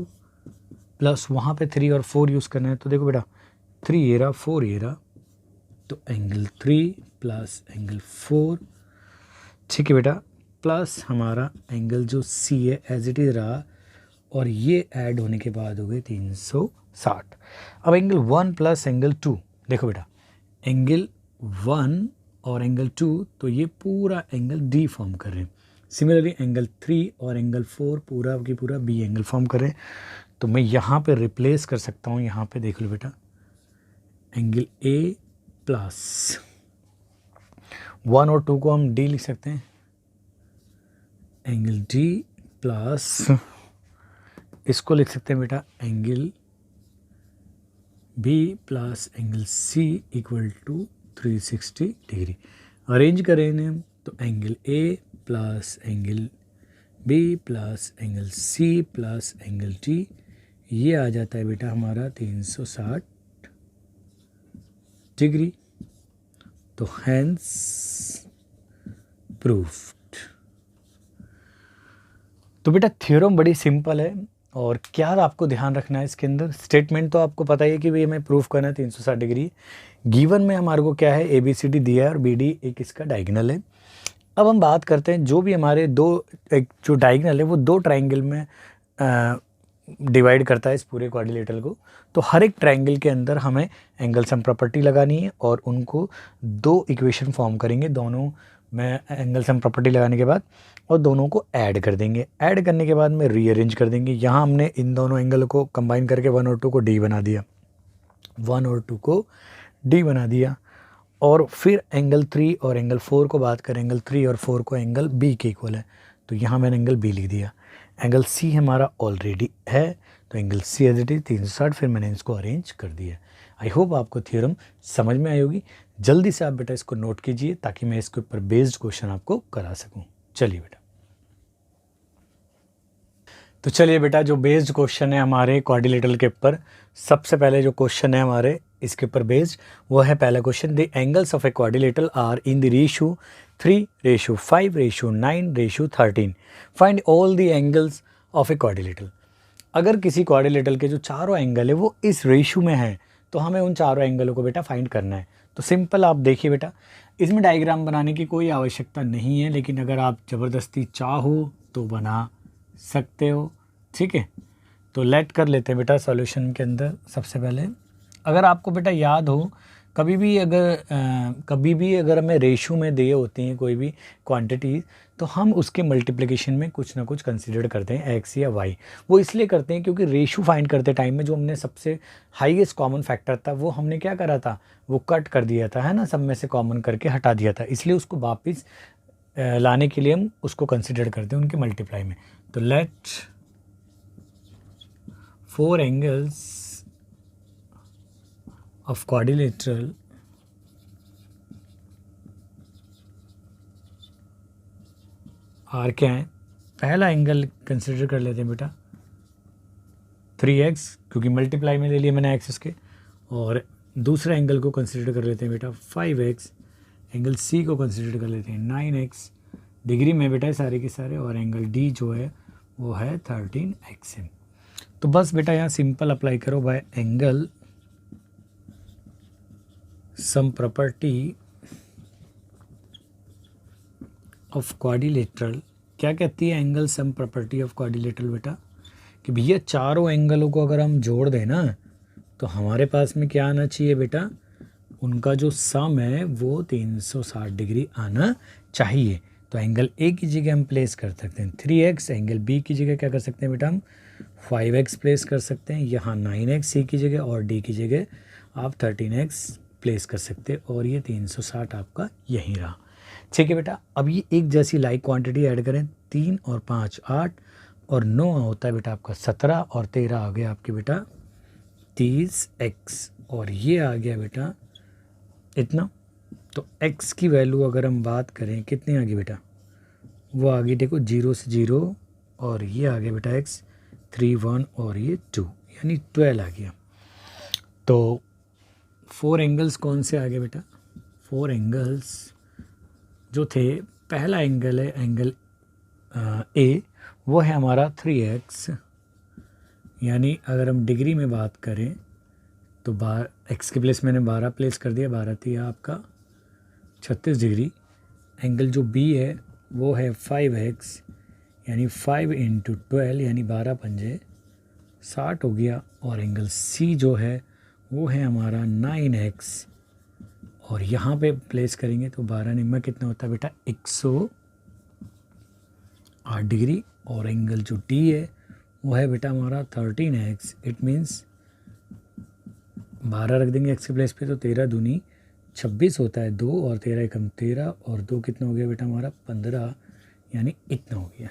प्लस वहाँ पे 3 और 4 यूज़ करना है। तो देखो बेटा, 3 ये रहा 4 ये रहा, तो एंगल 3 प्लस एंगल 4, ठीक है बेटा, प्लस हमारा एंगल जो सी है एज इट इज़ रहा और ये ऐड होने के बाद हो गए 360। अब एंगल 1 प्लस एंगल 2, देखो बेटा, एंगल 1 और एंगल 2 तो ये पूरा एंगल डी फॉर्म कर रहे हैं। सिमिलरली एंगल 3 और एंगल 4 पूरा की पूरा बी एंगल फॉर्म कर रहे हैं। तो मैं यहाँ पे रिप्लेस कर सकता हूँ, यहाँ पे देख लो बेटा, एंगल ए प्लस 1 और 2 को हम डी लिख सकते हैं, एंगल डी प्लस इसको लिख सकते हैं बेटा angle B plus angle C equal to 360 degree. Arrange करें इन्हें हम, तो angle A plus angle B plus angle C plus angle D, ये आ जाता है बेटा हमारा 360 डिग्री। तो हैंस प्रूफ्ड। तो बेटा थ्योरम बड़ी सिंपल है और क्या आपको ध्यान रखना है इसके अंदर, स्टेटमेंट तो आपको पता ही है कि भाई हमें प्रूफ करना है 360 डिग्री। गिवन में हमारे को क्या है, ए बी सी डी दिया है और बी डी एक इसका डायगोनल है। अब हम बात करते हैं जो भी हमारे दो एक जो डायगोनल है वो दो ट्रायंगल में डिवाइड करता है इस पूरे क्वाड्रिलेटरल को। तो हर एक ट्रायंगल के अंदर हमें एंगल सम प्रॉपर्टी लगानी है और उनको दो इक्वेशन फॉर्म करेंगे दोनों में एंगल सम प्रॉपर्टी लगाने के बाद, और दोनों को ऐड कर देंगे। ऐड करने के बाद में रीअरेंज कर देंगे। यहाँ हमने इन दोनों एंगल को कंबाइन करके 1 और 2 को डी बना दिया, 1 और 2 को डी बना दिया। और फिर एंगल 3 और एंगल 4 को बात करें, एंगल 3 और 4 को एंगल बी के इक्वल है, तो यहाँ मैंने एंगल बी लिख दिया। एंगल सी हमारा ऑलरेडी है, तो angle C as it is 360, फिर मैंने इसको अरेंज कर दिया। आई होप आपको थ्योरम समझ में आई होगी। जल्दी से आप बेटा इसको नोट कीजिए ताकि मैं इसके ऊपर बेस्ड क्वेश्चन आपको करा सकूँ। चलिए बेटा, तो चलिए बेटा, जो बेस्ड क्वेश्चन है हमारे क्वाड्रिलेटरल के ऊपर, सबसे पहले जो क्वेश्चन है हमारे इसके ऊपर बेस्ड, वो है पहला question, the angles of a quadrilateral are in the ratio 3:5:9:13। Find all the angles of a quadrilateral. अगर किसी क्वाड्रिलेटरल के जो चारों एंगल है वो इस रेशियो में है, तो हमें उन चारों एंगलों को बेटा फाइंड करना है। तो सिंपल, आप देखिए बेटा, इसमें डायग्राम बनाने की कोई आवश्यकता नहीं है, लेकिन अगर आप ज़बरदस्ती चाहो तो बना सकते हो। ठीक है, तो लेट कर लेते हैं बेटा सॉल्यूशन के अंदर। सबसे पहले अगर आपको बेटा याद हो, कभी भी अगर हमें रेशो में दिए होती हैं कोई भी क्वांटिटी, तो हम उसके मल्टीप्लिकेशन में कुछ ना कुछ कंसीडर करते हैं, एक्स या वाई। वो इसलिए करते हैं क्योंकि रेशो फाइंड करते टाइम में जो हमने सबसे हाईएस्ट कॉमन फैक्टर था वो हमने क्या करा था, वो कट कर दिया था, है ना, सब में से कॉमन करके हटा दिया था। इसलिए उसको वापस लाने के लिए हम उसको कंसिडर करते हैं उनके मल्टीप्लाई में। तो let 4 angles of quadrilateral are क्या है। पहला एंगल कंसिडर कर लेते हैं बेटा 3x, क्योंकि मल्टीप्लाई में ले लिया मैंने एक्सिस के, और दूसरा एंगल को कंसिडर कर लेते हैं बेटा 5x। एंगल सी को कंसिडर कर लेते हैं 9x डिग्री में बेटा सारे के सारे, और एंगल डी जो है वो है 13x। तो बस बेटा यहाँ सिंपल अप्लाई करो bye angle sum property of quadrilateral. क्या कहती है angle sum property of quadrilateral बेटा, कि भैया चारों एंगलों को अगर हम जोड़ दें ना, तो हमारे पास में क्या आना चाहिए बेटा, उनका जो सम है वो 360 डिग्री आना चाहिए। तो एंगल ए की जगह हम प्लेस कर सकते हैं 3x, एंगल बी की जगह क्या कर सकते हैं बेटा, हम 5x प्लेस कर सकते हैं, यहाँ 9x सी की जगह, और डी की जगह आप 13x प्लेस कर सकते हैं, और ये 360 आपका यहीं रहा। ठीक है बेटा, अब ये एक जैसी लाइक क्वांटिटी ऐड करें, 3 और 5 8 और 9 होता है बेटा आपका 17, और 13 आ गया आपके बेटा 30x, और ये आ गया बेटा इतना। तो x की वैल्यू अगर हम बात करें कितनी आ गई बेटा, वो आ गई देखो 0 से 0, और ये आ गया बेटा x 3 1 और ये 2, यानी 12 आ गया। तो 4 एंगल्स कौन से आ गए बेटा, 4 एंगल्स जो थे, पहला एंगल है एंगल ए, वो है हमारा 3x, यानी अगर हम डिग्री में बात करें तो x के प्लेस मैंने 12 प्लेस कर दिया, 12 थी आपका 36 डिग्री। एंगल जो बी है वो है 5x, यानी 5 × 12 यानी 12 पंजे 60 हो गया। और एंगल सी जो है वो है हमारा 9x, और यहाँ पे प्लेस करेंगे तो 12 निम्मा कितना होता है बेटा 108 डिग्री। और एंगल जो डी है वो है बेटा हमारा 13x, इट मीन्स 12 रख देंगे x के प्लेस पे, तो 13 दूनी 26 होता है 2, और 13 एकम 13, और 2 कितना हो गया बेटा हमारा 15, यानी इतना हो गया।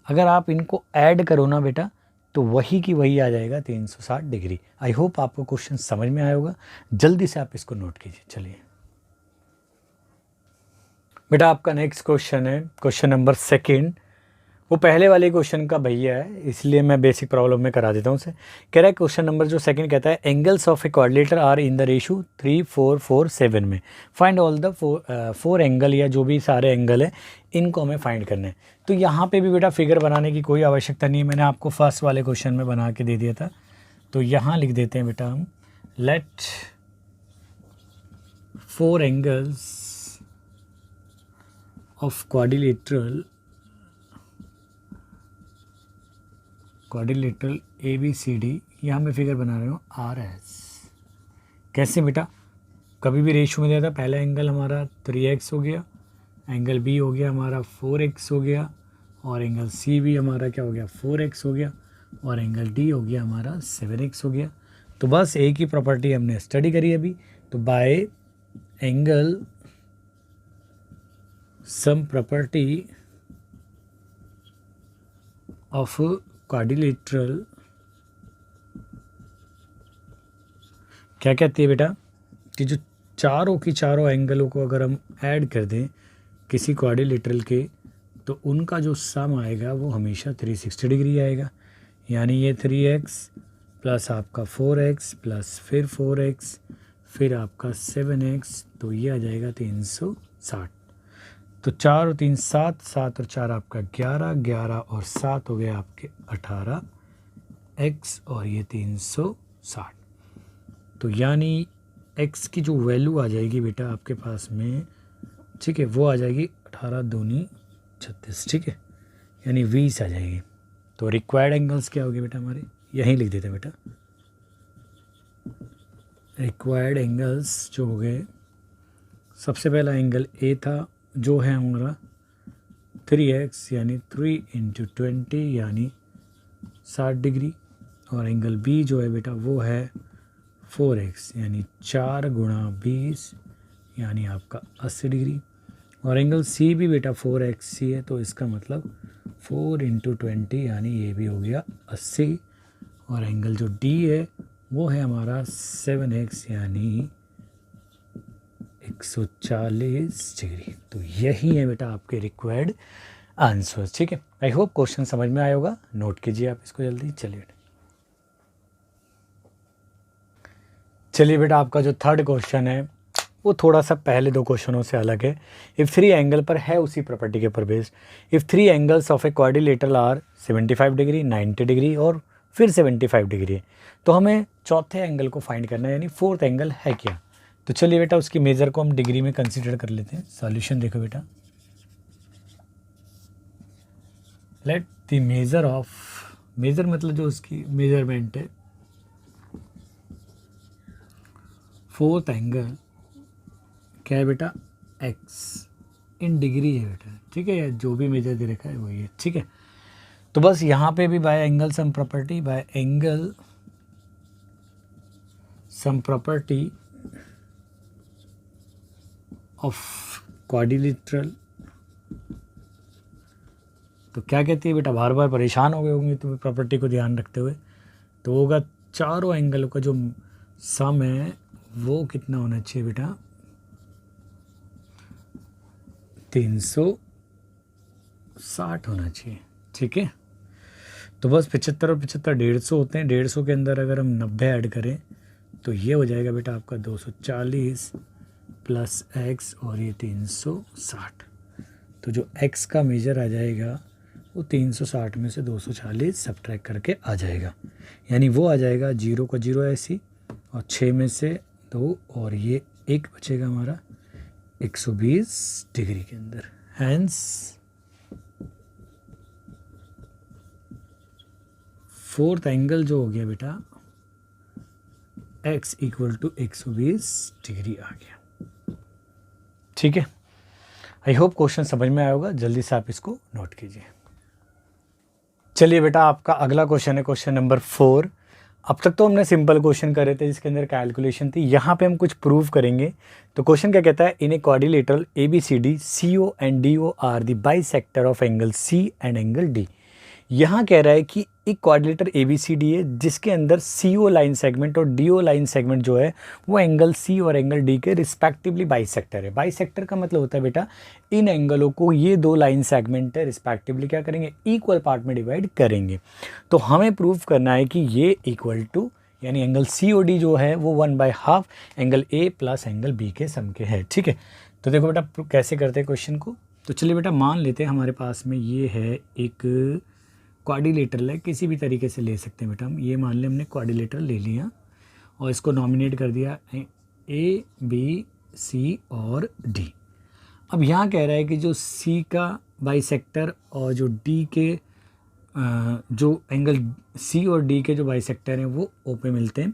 अगर आप इनको ऐड करो ना बेटा, तो वही की वही आ जाएगा 360 डिग्री। आई होप आपको क्वेश्चन समझ में आया होगा। जल्दी से आप इसको नोट कीजिए। चलिए बेटा, आपका नेक्स्ट क्वेश्चन है क्वेश्चन नंबर 2। वो पहले वाले क्वेश्चन का भैया है, इसलिए मैं बेसिक प्रॉब्लम में करा देता हूँ उसे। कह रहा है क्वेश्चन नंबर जो 2 कहता है angles of a quadrilateral are in the ratio 3 4 4 7 में। फाइंड ऑल द 4 एंगल, या जो भी सारे एंगल है इनको हमें फाइंड करना है। तो यहाँ पे भी बेटा फिगर बनाने की कोई आवश्यकता नहीं है, मैंने आपको फर्स्ट वाले क्वेश्चन में बना के दे दिया था। तो यहाँ लिख देते हैं बेटा हम, let 4 angles of quadrilateral ABCD, यहाँ मैं फिगर बना रहा हूँ RS। कैसे बेटा, कभी भी रेशियो में दिया था, पहला एंगल हमारा 3x हो गया, एंगल B हो गया हमारा 4x हो गया, और एंगल C भी हमारा क्या हो गया 4x हो गया, और एंगल D हो गया हमारा 7x हो गया। तो बस एक ही प्रॉपर्टी हमने स्टडी करी अभी। तो bye angle sum property of quadrilateral क्या कहती है बेटा, कि जो चारों की चारों एंगलों को अगर हम ऐड कर दें किसी क्वाड्रिलेटरल के, तो उनका जो सम आएगा वो हमेशा 360 डिग्री आएगा। यानी ये 3x प्लस आपका 4x प्लस फिर 4x फिर आपका 7x, तो ये आ जाएगा 360। तो 4 और 3 7, 7 और 4 आपका 11, 11 और 7 हो गया आपके 18x, और ये 360। तो यानी x की जो वैल्यू आ जाएगी बेटा आपके पास में, ठीक है, वो आ जाएगी 18 दूनी 36, ठीक है, यानी 20 आ जाएगी। तो रिक्वायर्ड एंगल्स क्या हो गए बेटा हमारे, यहीं लिख देते बेटा। रिक्वायर्ड एंगल्स जो हो गए, सबसे पहला एंगल A था जो है हमारा 3x यानी 3 × 20 यानी 60 डिग्री, और एंगल B जो है बेटा वो है 4x यानी 4 × 20 यानी आपका 80 डिग्री, और एंगल C भी बेटा 4x ही है, तो इसका मतलब 4 × 20 यानी ये भी हो गया 80, और एंगल जो D है वो है हमारा 7x यानी 140 डिग्री। तो यही है बेटा आपके रिक्वायर्ड आंसर, ठीक है। आई होप क्वेश्चन समझ में आया होगा, नोट कीजिए आप इसको जल्दी। चलिए बेटा आपका जो थर्ड क्वेश्चन है वो थोड़ा सा पहले दो क्वेश्चनों से अलग है। इफ़ 3 एंगल पर है उसी प्रॉपर्टी के ऊपर based. If 3 angles of a quadrilateral are 75 degree, 90 degree और फिर 75 डिग्री है, तो हमें चौथे एंगल को फाइंड करना है, यानी फोर्थ एंगल है क्या। तो चलिए बेटा उसकी मेज़र को हम डिग्री में कंसिडर कर लेते हैं। सॉल्यूशन देखो बेटा, let the measure of, measure मतलब जो उसकी मेजरमेंट है, फोर्थ एंगल क्या है बेटा x इन डिग्री है बेटा, ठीक है, या जो भी मेजर दे रखा है वही है, ठीक है। तो बस यहाँ पे भी bye angle sum property, bye angle sum property of quadrilateral, तो क्या कहती है बेटा, बार बार परेशान हो गए होंगे तो प्रॉपर्टी को ध्यान रखते हुए, तो होगा चारों एंगलों का जो सम है वो कितना होना चाहिए बेटा 360 होना चाहिए, ठीक है। तो बस 75 और 75 150 होते हैं, 150 के अंदर अगर हम 90 ऐड करें तो ये हो जाएगा बेटा आपका 240 प्लस x और ये 360। तो जो x का मेजर आ जाएगा वो 360 में से 240 सब्ट्रैक्ट करके आ जाएगा, यानी वो आ जाएगा 0 का 0 ऐसी, और 6 में से 2 और ये 1 बचेगा हमारा 120 डिग्री के अंदर। हैंस फोर्थ एंगल जो हो गया बेटा x = 120 डिग्री आ गया, ठीक है। आई होप क्वेश्चन समझ में आया होगा, जल्दी से आप इसको नोट कीजिए। चलिए बेटा आपका अगला क्वेश्चन है क्वेश्चन नंबर 4। अब तक तो हमने सिंपल क्वेश्चन करे थे जिसके अंदर कैलकुलेशन थी, यहाँ पे हम कुछ प्रूव करेंगे। तो क्वेश्चन क्या कहता है, in a quadrilateral ABCD CO and DO are the bisector of angle C and angle D। यहाँ कह रहा है कि एक क्वाड्रिलेटर ABCD है जिसके अंदर CO लाइन सेगमेंट और DO लाइन सेगमेंट जो है वो एंगल C और एंगल D के रिस्पेक्टिवली बाइसेक्टर है। बाइसेक्टर का मतलब होता है बेटा इन एंगलों को, ये दो लाइन सेगमेंट है, रिस्पेक्टिवली क्या करेंगे, इक्वल पार्ट में डिवाइड करेंगे। तो हमें प्रूव करना है कि ये इक्वल टू, यानी एंगल COD जो है वो 1/2 angle A plus angle B के सम के है, ठीक है। तो देखो बेटा कैसे करते हैं क्वेश्चन को। तो चलिए बेटा मान लेते हैं हमारे पास में ये है एक क्वाड्रिलेटरल है, किसी भी तरीके से ले सकते हैं बेटा हम। ये मान लें हमने क्वाड्रिलेटरल ले लिया और इसको नॉमिनेट कर दिया A B C और D। अब यहाँ कह रहा है कि जो C का बाइसेक्टर और जो D के जो एंगल सी और डी के जो बाइसेक्टर हैं वो ओ पे मिलते हैं।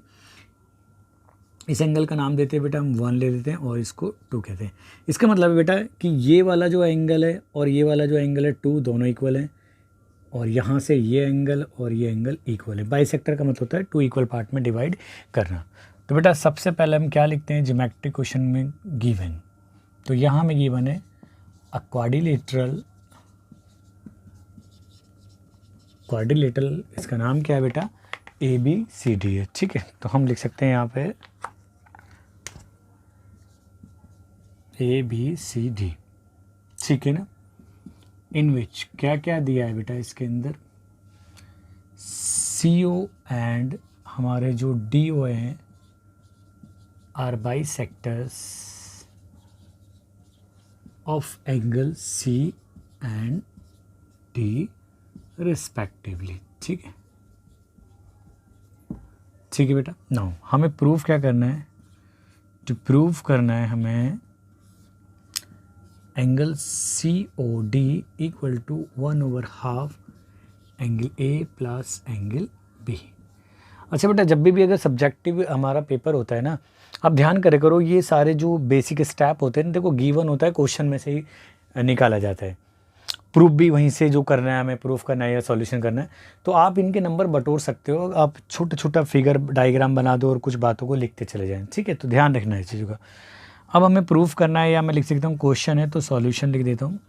इस एंगल का नाम देते हैं बेटा हम 1 ले लेते हैं और इसको 2 कहते हैं। इसका मतलब है बेटा कि ये वाला जो एंगल है और ये वाला जो एंगल है 2 दोनों इक्वल हैं, और यहाँ से ये एंगल और ये एंगल इक्वल है। बाइसेक्टर का मतलब होता है 2 इक्वल पार्ट में डिवाइड करना। तो बेटा सबसे पहले हम क्या लिखते हैं ज्योमेट्रिक क्वेश्चन में गिवन, तो यहाँ में गिवन है अ क्वाड्रिलेटरल, इसका नाम क्या है बेटा ABCD है। ठीक है, तो हम लिख सकते हैं यहाँ पे ABCD। ठीक है ना, इन विच क्या क्या दिया है बेटा इसके अंदर, CO एंड हमारे जो DO हैं are bisectors of angle C and D respectively. ठीक है, ठीक है बेटा। नाउ हमें प्रूफ क्या करना है, जो प्रूफ करना है हमें angle COD equal to 1/2 angle A plus angle B। अच्छा बेटा, जब भी अगर सब्जेक्टिव हमारा पेपर होता है ना, आप ध्यान करे करो ये सारे जो बेसिक स्टेप होते हैं, देखो गिवन होता है क्वेश्चन में से ही निकाला जाता है। प्रूफ भी वहीं से जो करना है, हमें प्रूफ करना है या सॉल्यूशन करना है, तो आप इनके नंबर बटोर सकते हो। आप छोटा छोटा फिगर डायग्राम बना दो और कुछ बातों को लिखते चले जाएं। ठीक है, तो ध्यान रखना है इस चीज़ों का। अब हमें प्रूफ करना है, या मैं लिख सकता हूँ क्वेश्चन है तो सॉल्यूशन लिख देता हूँ।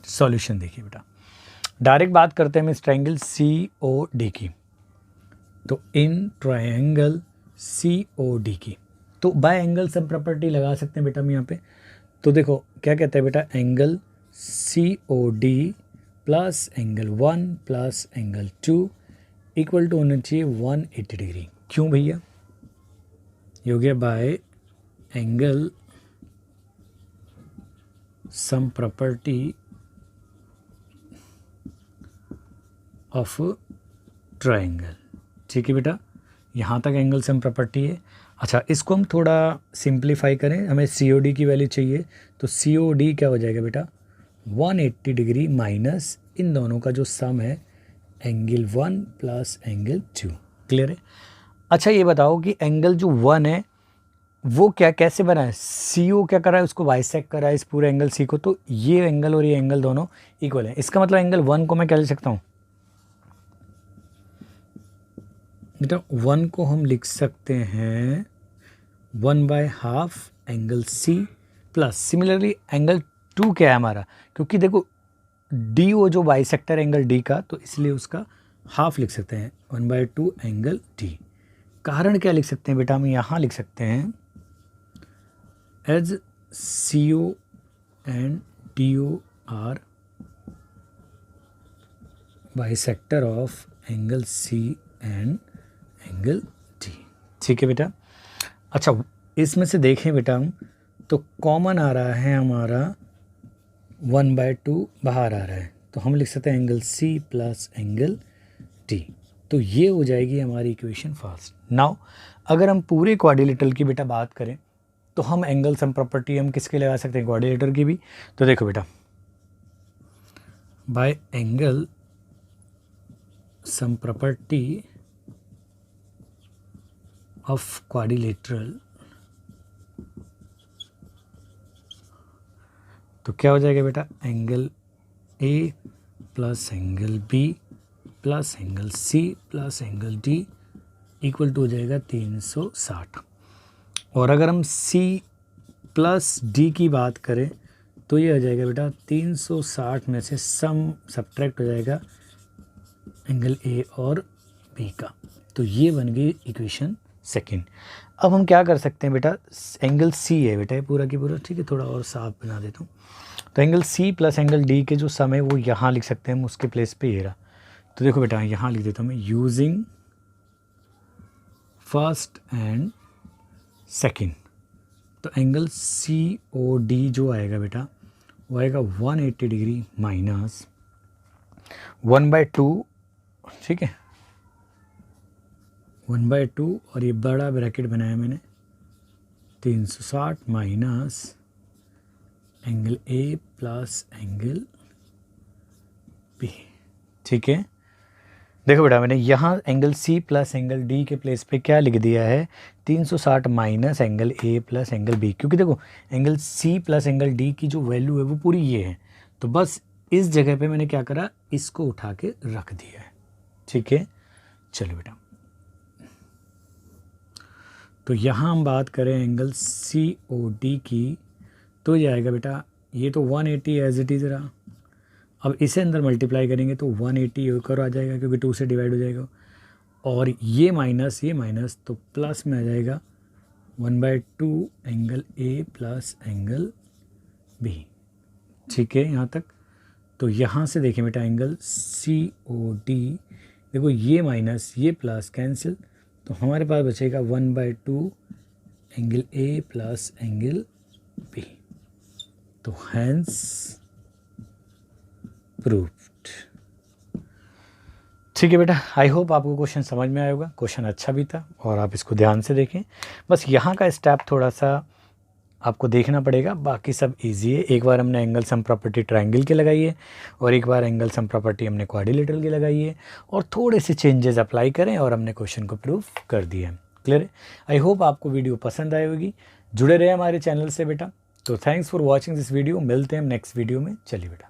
सॉल्यूशन देखिए बेटा, डायरेक्ट बात करते हैं हम इस ट्रायंगल COD की। तो इन ट्रायंगल COD की तो बाय एंगल सब प्रॉपर्टी लगा सकते हैं बेटा हम यहाँ पे। तो देखो क्या कहता है बेटा, angle COD plus angle 1 plus angle 2 equal to होना चाहिए 180 डिग्री। क्यों भैया, ये हो गया by angle sum property of triangle. ठीक है बेटा, यहाँ तक एंगल सम प्रॉपर्टी है। अच्छा, इसको हम थोड़ा सिंप्लीफाई करें, हमें COD की वैल्यू चाहिए, तो COD क्या हो जाएगा बेटा 180 डिग्री माइनस इन दोनों का जो सम है एंगल 1 प्लस एंगल 2। क्लियर है। अच्छा ये बताओ कि एंगल जो 1 है वो क्या कैसे बना है, CO क्या कर रहा है, उसको बाइसेक्ट कर रहा है इस पूरे एंगल C को, तो ये एंगल और ये एंगल दोनों इक्वल है। इसका मतलब एंगल 1 को मैं क्या लिख सकता हूँ बेटा, 1 को हम लिख सकते हैं 1/2 angle C plus similarly angle 2 क्या है हमारा, क्योंकि देखो DO जो बाइसेक्टर एंगल D का, तो इसलिए उसका हाफ लिख सकते हैं 1/2 एंगल D। कारण क्या लिख सकते हैं बेटा, हम यहाँ लिख सकते हैं as CO and DO are bisector of angle C and angle D। ठीक है बेटा। अच्छा इसमें से देखें बेटा हम, तो कॉमन आ रहा है हमारा 1/2 बाहर आ रहा है, तो हम लिख सकते हैं angle C plus angle D। तो ये हो जाएगी हमारी इक्वेशन फर्स्ट। नाउ अगर हम पूरे क्वाड्रिलेटरल की बेटा बात करें, तो हम एंगल सम प्रॉपर्टी हम किसके लगा सकते हैं, क्वाड्रिलेटरल की भी। तो देखो बेटा, by angle sum property of quadrilateral, तो क्या हो जाएगा बेटा, angle A plus angle B plus angle C plus angle D equal to हो जाएगा 360। और अगर हम C प्लस D की बात करें, तो ये हो जाएगा बेटा 360 में से सम सब्ट्रैक्ट हो जाएगा एंगल A और B का। तो ये बन गई इक्वेशन सेकंड। अब हम क्या कर सकते हैं बेटा, एंगल C है बेटा ये पूरा की पूरा, ठीक है, थोड़ा और साफ बना देता हूँ। तो angle C plus angle D के जो सम है वो यहाँ लिख सकते हैं हम, उसके प्लेस पे ये रहा। तो देखो बेटा यहाँ लिख देता हूँ मैं, यूजिंग फर्स्ट एंड सेकंड, तो एंगल COD जो आएगा बेटा वो आएगा 180 डिग्री माइनस 1/2। ठीक है, 1/2 और ये बड़ा ब्रैकेट बनाया मैंने 360 minus angle A plus angle B। ठीक है। देखो बेटा मैंने यहाँ angle C plus angle D के प्लेस पे क्या लिख दिया है, 360 minus angle A plus angle B, क्योंकि देखो angle C plus angle D की जो वैल्यू है वो पूरी ये है, तो बस इस जगह पे मैंने क्या करा, इसको उठा के रख दिया है। ठीक है, चलो बेटा, तो यहाँ हम बात करें एंगल सी ओ डी की, तो ये आएगा बेटा, ये तो 180 एज इट इज़ रहा। अब इसे अंदर मल्टीप्लाई करेंगे तो 180 एक और आ जाएगा, क्योंकि 2 से डिवाइड हो जाएगा, और ये माइनस तो प्लस में आ जाएगा 1/2 angle A plus angle B. ठीक है यहाँ तक। तो यहाँ से देखिए बेटा एंगल सी ओ डी, देखो ये माइनस ये प्लस कैंसिल, तो हमारे पास बचेगा 1/2 angle A plus angle B. तो हैंस प्रूव्ड। ठीक है बेटा, आई होप आपको क्वेश्चन समझ में आया होगा। क्वेश्चन अच्छा भी था और आप इसको ध्यान से देखें। बस यहाँ का स्टेप थोड़ा सा आपको देखना पड़ेगा, बाकी सब इजी है। एक बार हमने एंगल सम प्रॉपर्टी ट्रायंगल की लगाई है और एक बार एंगल सम प्रॉपर्टी हमने क्वाड्रिलेटरल की लगाई है, और थोड़े से चेंजेस अप्लाई करें और हमने क्वेश्चन को प्रूव कर दिया है। क्लियर है? आई होप आपको वीडियो पसंद आई होगी। जुड़े रहे हमारे चैनल से बेटा। तो thanks for watching this video. मिलते हैं हम नेक्स्ट वीडियो में। चलिए बेटा।